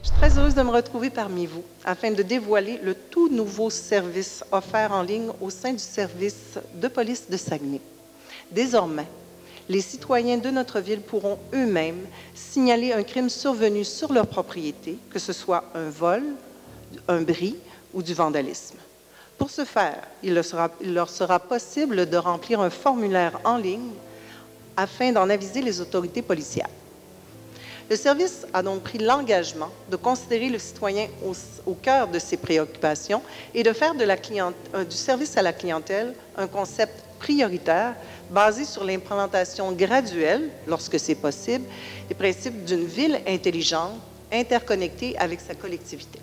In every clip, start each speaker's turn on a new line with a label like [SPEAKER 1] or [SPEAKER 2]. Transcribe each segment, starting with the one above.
[SPEAKER 1] Je suis très heureuse de me retrouver parmi vous afin de dévoiler le tout nouveau service offert en ligne au sein du service de police de Saguenay. Désormais, les citoyens de notre ville pourront eux-mêmes signaler un crime survenu sur leur propriété, que ce soit un vol, un bris ou du vandalisme. Pour ce faire, il leur sera possible de remplir un formulaire en ligne afin d'en aviser les autorités policières. Le service a donc pris l'engagement de considérer le citoyen au cœur de ses préoccupations et de faire du service à la clientèle un concept prioritaire basé sur l'implémentation graduelle, lorsque c'est possible, des principes d'une ville intelligente, interconnectée avec sa collectivité.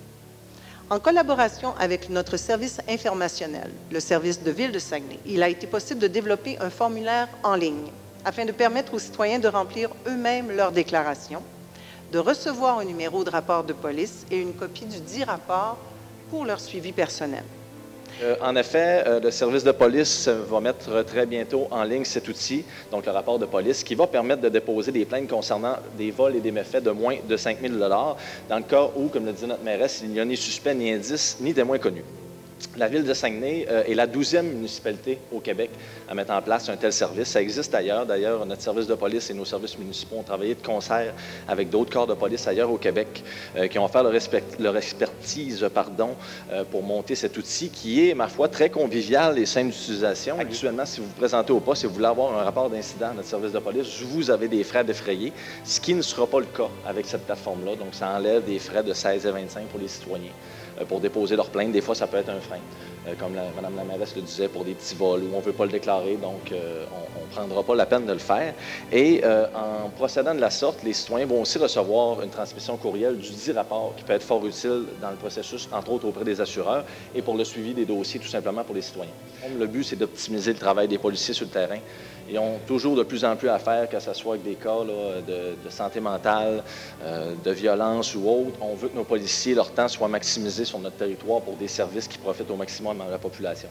[SPEAKER 1] En collaboration avec notre service informationnel, le service de Ville de Saguenay, il a été possible de développer un formulaire en ligne afin de permettre aux citoyens de remplir eux-mêmes leurs déclarations, de recevoir un numéro de rapport de police et une copie du dit rapport pour leur suivi personnel.
[SPEAKER 2] En effet, le service de police va mettre très bientôt en ligne cet outil, donc le rapport de police, qui va permettre de déposer des plaintes concernant des vols et des méfaits de moins de 5 000 $ dans le cas où, comme le dit notre mairesse, il n'y a ni suspect, ni indice, ni témoin connu. La Ville de Saguenay est la 12e municipalité au Québec à mettre en place un tel service. Ça existe ailleurs. D'ailleurs, notre service de police et nos services municipaux ont travaillé de concert avec d'autres corps de police ailleurs au Québec qui ont fait leur expertise pour monter cet outil qui est, ma foi, très convivial et simple d'utilisation. Actuellement, si vous vous présentez au poste et vous voulez avoir un rapport d'incident à notre service de police, vous avez des frais défrayés, ce qui ne sera pas le cas avec cette plateforme-là. Donc, ça enlève des frais de 16 et 25 pour les citoyens pour déposer leur plainte. Des fois, ça peut être un frein, comme Mme la mairesse le disait, pour des petits vols où on ne veut pas le déclarer, donc on ne prendra pas la peine de le faire. Et en procédant de la sorte, les citoyens vont aussi recevoir une transmission courriel du dit rapport qui peut être fort utile dans le processus, entre autres auprès des assureurs et pour le suivi des dossiers, tout simplement pour les citoyens. Le but, c'est d'optimiser le travail des policiers sur le terrain. Ils ont toujours de plus en plus à faire, que ce soit avec des cas là, de santé mentale, de violence ou autre. On veut que nos policiers, leur temps soit maximisé sur notre territoire pour des services qui profitent au maximum à la population.